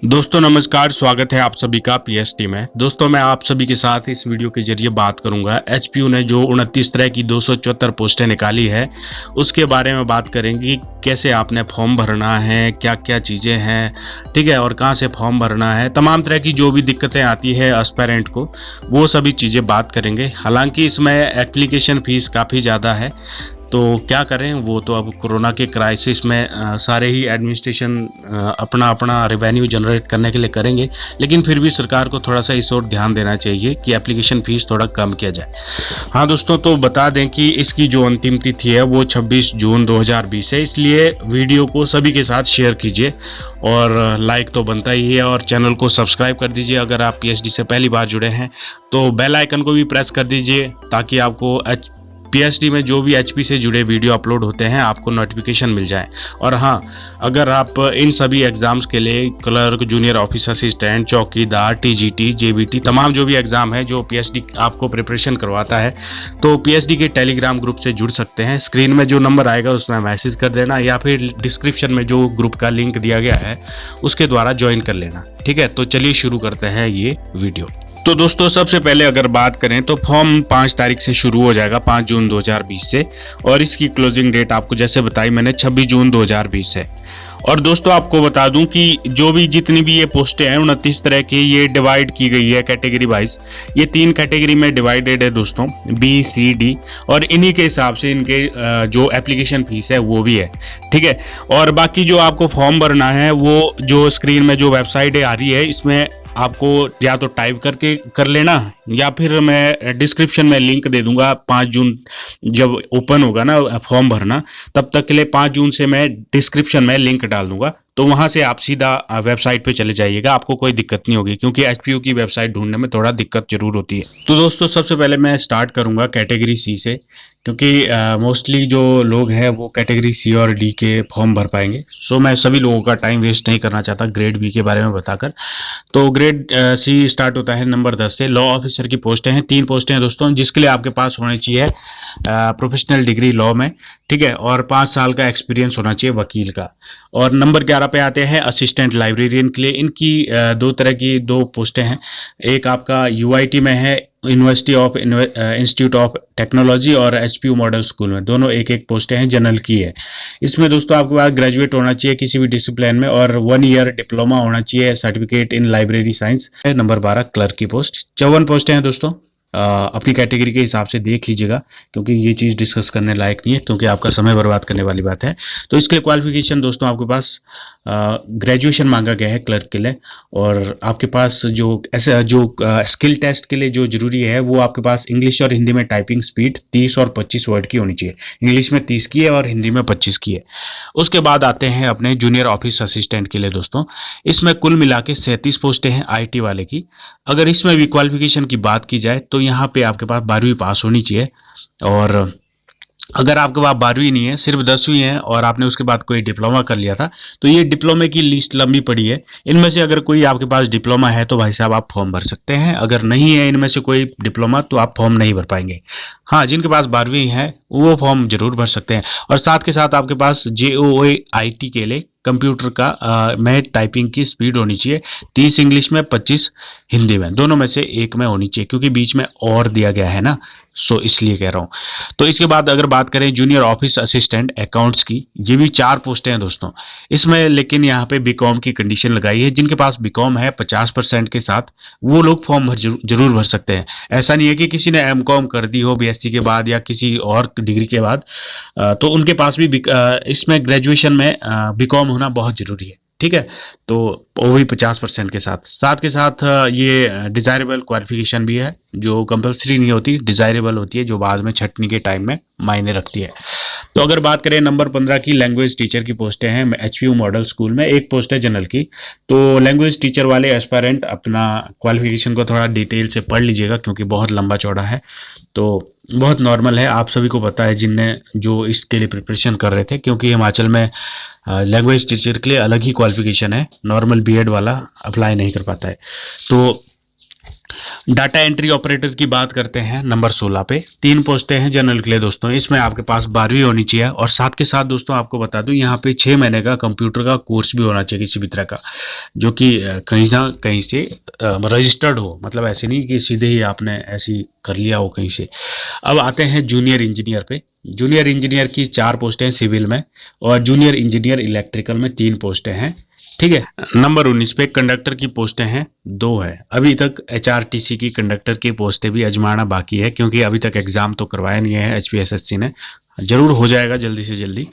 दोस्तों नमस्कार, स्वागत है आप सभी का पीएसटी में। दोस्तों मैं आप सभी के साथ इस वीडियो के जरिए बात करूंगा एचपीयू ने जो 29 तरह की 274 पोस्टें निकाली है उसके बारे में बात करेंगे। कैसे आपने फॉर्म भरना है, क्या क्या चीज़ें हैं, ठीक है, और कहां से फॉर्म भरना है, तमाम तरह की जो भी दिक्कतें आती है एस्पायरेंट को, वो सभी चीज़ें बात करेंगे। हालांकि इसमें एप्लीकेशन फ़ीस काफ़ी ज़्यादा है, तो क्या करें, वो तो अब कोरोना के क्राइसिस में सारे ही एडमिनिस्ट्रेशन अपना अपना रेवेन्यू जनरेट करने के लिए करेंगे, लेकिन फिर भी सरकार को थोड़ा सा इस ओर ध्यान देना चाहिए कि एप्लीकेशन फ़ीस थोड़ा कम किया जाए। हाँ दोस्तों, तो बता दें कि इसकी जो अंतिम तिथि है वो 26 जून 2020 है, इसलिए वीडियो को सभी के साथ शेयर कीजिए और लाइक तो बनता ही है, और चैनल को सब्सक्राइब कर दीजिए। अगर आप पीएचडी से पहली बार जुड़े हैं तो बेल आइकन को भी प्रेस कर दीजिए ताकि आपको पीएचडी में जो भी एचपी से जुड़े वीडियो अपलोड होते हैं आपको नोटिफिकेशन मिल जाए। और हाँ, अगर आप इन सभी एग्ज़ाम्स के लिए क्लर्क, जूनियर ऑफिस असिस्टेंट, चौकीदार, टीजीटी, जेबीटी, तमाम जो भी एग्ज़ाम है जो पीएचडी आपको प्रिपरेशन करवाता है, तो पीएचडी के टेलीग्राम ग्रुप से जुड़ सकते हैं। स्क्रीन में जो नंबर आएगा उसमें मैसेज कर देना, या फिर डिस्क्रिप्शन में जो ग्रुप का लिंक दिया गया है उसके द्वारा ज्वाइन कर लेना। ठीक है, तो चलिए शुरू करते हैं ये वीडियो। तो दोस्तों सबसे पहले अगर बात करें तो फॉर्म 5 तारीख से शुरू हो जाएगा, 5 जून 2020 से, और इसकी क्लोजिंग डेट आपको जैसे बताई मैंने 26 जून 2020 है। और दोस्तों आपको बता दूं कि जो भी जितनी भी ये पोस्टें हैं 29 तरह की, ये डिवाइड की गई है कैटेगरी वाइज। ये 3 कैटेगरी में डिवाइडेड है दोस्तों, बी, सी, डी, और इन्हीं के हिसाब से इनके जो एप्लीकेशन फीस है वो भी है। ठीक है, और बाकी जो आपको फॉर्म भरना है वो जो स्क्रीन में जो वेबसाइट आ रही है इसमें आपको या तो टाइप करके कर लेना, या फिर मैं डिस्क्रिप्शन में लिंक दे दूंगा। 5 जून जब ओपन होगा ना फॉर्म भरना, तब तक के लिए 5 जून से मैं डिस्क्रिप्शन में लिंक डाल दूंगा, तो वहां से आप सीधा वेबसाइट पे चले जाइएगा, आपको कोई दिक्कत नहीं होगी, क्योंकि एचपीयू की वेबसाइट ढूंढने में थोड़ा दिक्कत जरूर होती है। तो दोस्तों सबसे पहले मैं स्टार्ट करूंगा कैटेगरी सी से, क्योंकि मोस्टली जो लोग हैं वो कैटेगरी सी और डी के फॉर्म भर पाएंगे। सो मैं सभी लोगों का टाइम वेस्ट नहीं करना चाहता ग्रेड बी के बारे में बताकर। तो ग्रेड सी स्टार्ट होता है नंबर 10 से। लॉ ऑफिसर की पोस्टें हैं, 3 पोस्टें हैं दोस्तों, जिसके लिए आपके पास होनी चाहिए प्रोफेशनल डिग्री लॉ में, ठीक है, और 5 साल का एक्सपीरियंस होना चाहिए वकील का। और नंबर 11 पे आते हैं असिस्टेंट लाइब्रेरियन के लिए। इनकी 2 तरह की 2 पोस्टें हैं। एक आपका यूआईटी में है, university of institute of technology, और एचपीयू मॉडल स्कूल में, दोनों एक एक पोस्टें हैं, जनरल की है। इसमें दोस्तों आपके पास ग्रेजुएट होना चाहिए किसी भी डिसिप्लिन में, और 1 ईयर डिप्लोमा होना चाहिए, certificate in library science. Number 12 clerk की पोस्ट। 54 पोस्टें हैं दोस्तों। अपनी कैटेगरी के हिसाब से देख लीजिएगा, क्योंकि ये चीज़ डिस्कस करने लायक नहीं है, क्योंकि आपका समय बर्बाद करने वाली बात है। तो इसके लिए क्वालिफिकेशन दोस्तों आपके पास ग्रेजुएशन मांगा गया है क्लर्क के लिए, और आपके पास जो ऐसे जो स्किल टेस्ट के लिए जो जरूरी है वो आपके पास इंग्लिश और हिंदी में टाइपिंग स्पीड 30 और 25 वर्ड की होनी चाहिए। इंग्लिश में 30 की है और हिंदी में 25 की है। उसके बाद आते हैं अपने जूनियर ऑफिस असिस्टेंट के लिए दोस्तों। इसमें कुल मिला के 37 पोस्टें हैं आईटी वाले की। अगर इसमें भी क्वालिफिकेशन की बात की जाए तो यहाँ पे आपके पास 12वीं पास होनी चाहिए, और अगर आपके पास 12वीं नहीं है, सिर्फ 10वीं है, और आपने उसके बाद कोई डिप्लोमा कर लिया था, तो ये डिप्लोमे की लिस्ट लंबी पड़ी है। इनमें से अगर कोई आपके पास डिप्लोमा है तो भाई साहब आप फॉर्म भर सकते हैं। अगर नहीं है इनमें से कोई डिप्लोमा तो आप फॉर्म नहीं भर पाएंगे। हाँ, जिनके पास 12वीं है वो फॉर्म जरूर भर सकते हैं। और साथ के साथ आपके पास JOAIT के लिए कंप्यूटर का में टाइपिंग की स्पीड होनी चाहिए, 30 इंग्लिश में, 25 हिंदी में, दोनों में से एक में होनी चाहिए, क्योंकि बीच में और दिया गया है ना, सो इसलिए कह रहा हूँ। तो इसके बाद अगर बात करें जूनियर ऑफिस असिस्टेंट अकाउंट्स की, ये भी 4 पोस्टें हैं दोस्तों इसमें, लेकिन यहाँ पे बीकॉम की कंडीशन लगाई है। जिनके पास बीकॉम है 50% के साथ, वो लोग फॉर्म जरूर भर सकते हैं। ऐसा नहीं है कि किसी ने एमकॉम कर दी हो बीएससी के बाद या किसी और डिग्री के बाद, तो उनके पास भी इसमें ग्रेजुएशन में बीकॉम होना बहुत जरूरी है। ठीक है, तो वो भी 50% के साथ। साथ के साथ ये डिज़ायरेबल क्वालिफिकेशन भी है, जो कंपलसरी नहीं होती, डिज़ायरेबल होती है, जो बाद में छटनी के टाइम में मायने रखती है। तो अगर बात करें नंबर 15 की, लैंग्वेज टीचर की पोस्टें हैं एचपीयू मॉडल स्कूल में। एक पोस्ट है जनरल की। तो लैंग्वेज टीचर वाले एस्पायरेंट अपना क्वालिफिकेशन को थोड़ा डिटेल से पढ़ लीजिएगा, क्योंकि बहुत लंबा चौड़ा है, तो बहुत नॉर्मल है। आप सभी को पता है जिनने जो इसके लिए प्रिपरेशन कर रहे थे, क्योंकि हिमाचल में लैंग्वेज टीचर के लिए अलग ही क्वालिफिकेशन है, नॉर्मल बीएड वाला अप्लाई नहीं कर पाता है। तो डाटा एंट्री ऑपरेटर की बात करते हैं नंबर 16 पे। 3 पोस्टें हैं जनरल के लिए दोस्तों। इसमें आपके पास 12वीं होनी चाहिए और साथ के साथ दोस्तों आपको बता दूं यहाँ पे 6 महीने का कंप्यूटर का कोर्स भी होना चाहिए किसी भी तरह का, जो कि कहीं ना कहीं से रजिस्टर्ड हो, मतलब ऐसे नहीं कि सीधे ही आपने ऐसे ही कर लिया हो कहीं से। अब आते हैं जूनियर इंजीनियर पे। जूनियर इंजीनियर की 4 पोस्टें हैं सिविल में, और जूनियर इंजीनियर इलेक्ट्रिकल में 3 पोस्टें हैं। ठीक है। नंबर 19 पे कंडक्टर की पोस्टें हैं 2 है। अभी तक एचआरटीसी की कंडक्टर की पोस्टें भी आजमाना बाकी है, क्योंकि अभी तक एग्जाम तो करवाया नहीं है एचपीएसएससी ने। जरूर हो जाएगा जल्दी से जल्दी,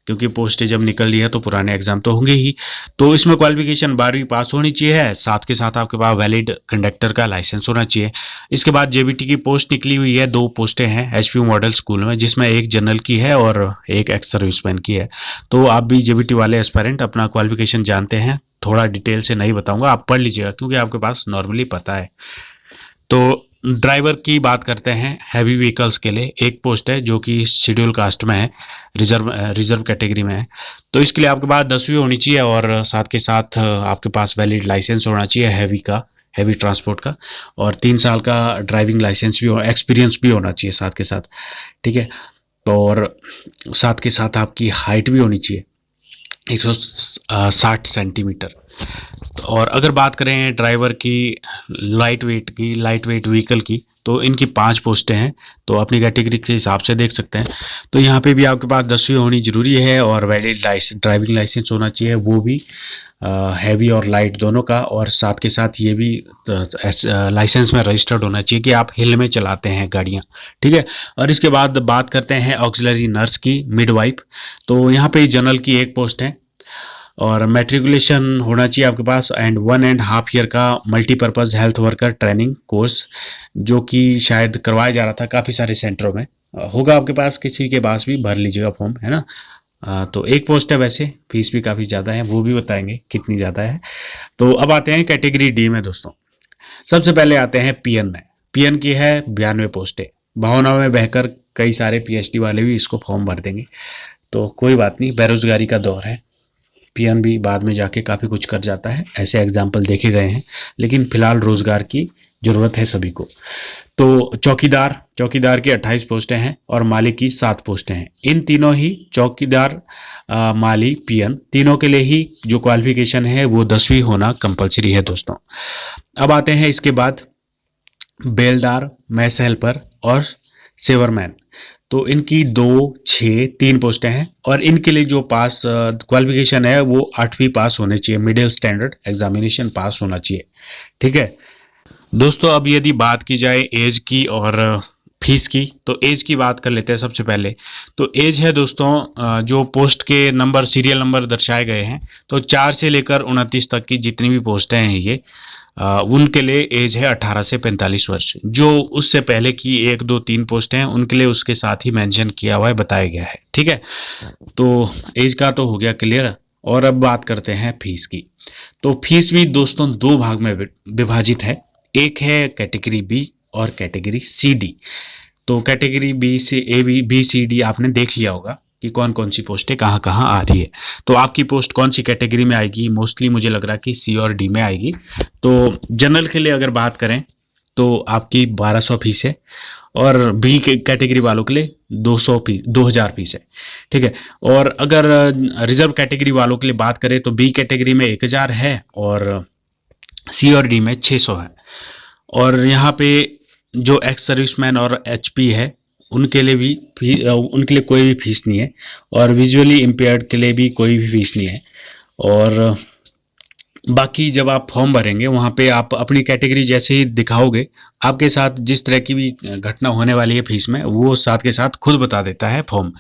क्योंकि पोस्टें जब निकल रही है तो पुराने एग्जाम तो होंगे ही। तो इसमें क्वालिफिकेशन 12वीं पास होनी चाहिए है, साथ के साथ आपके पास वैलिड कंडक्टर का लाइसेंस होना चाहिए। इसके बाद जेबीटी की पोस्ट निकली हुई है, 2 पोस्टें हैं एचपीयू मॉडल स्कूल में, जिसमें एक जनरल की है और एक एक्स सर्विसमैन की है। तो आप भी जेबीटी वाले एस्पायरेंट अपना क्वालिफिकेशन जानते हैं, थोड़ा डिटेल से नहीं बताऊंगा, आप पढ़ लीजिएगा क्योंकि आपके पास नॉर्मली पता है। तो ड्राइवर की बात करते हैं हैवी व्हीकल्स के लिए, एक पोस्ट है जो कि शेड्यूल कास्ट में है, रिजर्व कैटेगरी में है। तो इसके लिए आपके पास 10वीं होनी चाहिए और साथ के साथ आपके पास वैलिड लाइसेंस होना चाहिए हैवी ट्रांसपोर्ट का, और 3 साल का ड्राइविंग लाइसेंस भी, एक्सपीरियंस भी होना चाहिए साथ के साथ। ठीक है। और साथ के साथ आपकी हाइट भी होनी चाहिए 160 सेंटीमीटर। और अगर बात करें ड्राइवर की लाइट वेट व्हीकल की, तो इनकी 5 पोस्टें हैं। तो अपनी कैटेगरी के हिसाब से देख सकते हैं। तो यहाँ पे भी आपके पास 10वीं होनी जरूरी है और वैलिड ड्राइविंग लाइसेंस होना चाहिए, वो भी हैवी और लाइट दोनों का। और साथ के साथ ये भी लाइसेंस में रजिस्टर्ड होना चाहिए कि आप हिल में चलाते हैं गाड़ियाँ। ठीक है। और इसके बाद बात करते हैं ऑक्सिलरी नर्स की, मिडवाइफ। तो यहाँ पे जनरल की 1 पोस्ट है और मैट्रिकुलेशन होना चाहिए आपके पास, एंड 1.5 ईयर का multipurpose health worker training course, जो कि शायद करवाया जा रहा था काफ़ी सारे सेंटरों में। होगा आपके पास, किसी के पास भी भर लीजिएगा फॉर्म, है ना। तो 1 पोस्ट है, वैसे फीस भी काफ़ी ज़्यादा है, वो भी बताएंगे कितनी ज़्यादा है। तो अब आते हैं कैटेगरी डी में दोस्तों। सबसे पहले आते हैं पीएन में। पीएन की है 92 पोस्टें। भावना में बहकर कई सारे पीएचडी वाले भी इसको फॉर्म भर देंगे, तो कोई बात नहीं, बेरोजगारी का दौर है, पीएन भी बाद में जाके काफ़ी कुछ कर जाता है, ऐसे एग्जाम्पल देखे गए हैं। लेकिन फिलहाल रोजगार की ज़रूरत है सभी को। तो चौकीदार की 28 पोस्टें हैं और माली की 7 पोस्टें हैं। इन तीनों ही चौकीदार, माली, पीएन, तीनों के लिए ही जो क्वालिफिकेशन है वो 10वीं होना कंपलसरी है दोस्तों। अब आते हैं इसके बाद बेलदार, मैस हेल्पर और सेवरमैन। तो इनकी 2, 6, 3 पोस्टें हैं और इनके लिए जो पास क्वालिफिकेशन है वो 8वीं पास होने चाहिए, मिडिल स्टैंडर्ड एग्जामिनेशन पास होना चाहिए। ठीक है दोस्तों। अब यदि बात की जाए एज की और फीस की, तो एज की बात कर लेते हैं सबसे पहले। तो एज है दोस्तों, जो पोस्ट के नंबर, सीरियल नंबर दर्शाए गए हैं, तो 4 से लेकर 29 तक की जितनी भी पोस्टें हैं ये, उनके लिए एज है 18 से 45 वर्ष। जो उससे पहले की 1, 2, 3 पोस्टें हैं उनके लिए उसके साथ ही मेंशन किया हुआ है, बताया गया है। ठीक है। तो एज का तो हो गया क्लियर। और अब बात करते हैं फीस की। तो फीस भी दोस्तों 2 भाग में विभाजित है। एक है कैटेगरी बी और कैटेगरी सी डी। तो कैटेगरी बी से बी सी डी आपने देख लिया होगा कि कौन कौन सी पोस्टें कहाँ कहाँ आ रही है। तो आपकी पोस्ट कौन सी कैटेगरी में आएगी? मोस्टली मुझे लग रहा है कि सी और डी में आएगी। तो जनरल के लिए अगर बात करें तो आपकी 1200 फीस है और बी कैटेगरी वालों के लिए 2000 फीस है। ठीक है। और अगर रिजर्व कैटेगरी वालों के लिए बात करें तो बी कैटेगरी में 1000 है और सी और डी में 600 है। और यहाँ पे जो एक्स सर्विसमैन और एचपी है उनके लिए कोई भी फीस नहीं है, और विजुअली इम्पेयर्ड के लिए भी कोई भी फीस नहीं है। और बाकी जब आप फॉर्म भरेंगे वहाँ पे आप अपनी कैटेगरी जैसे ही दिखाओगे, आपके साथ जिस तरह की भी घटना होने वाली है फीस में, वो साथ के साथ खुद बता देता है फॉर्म।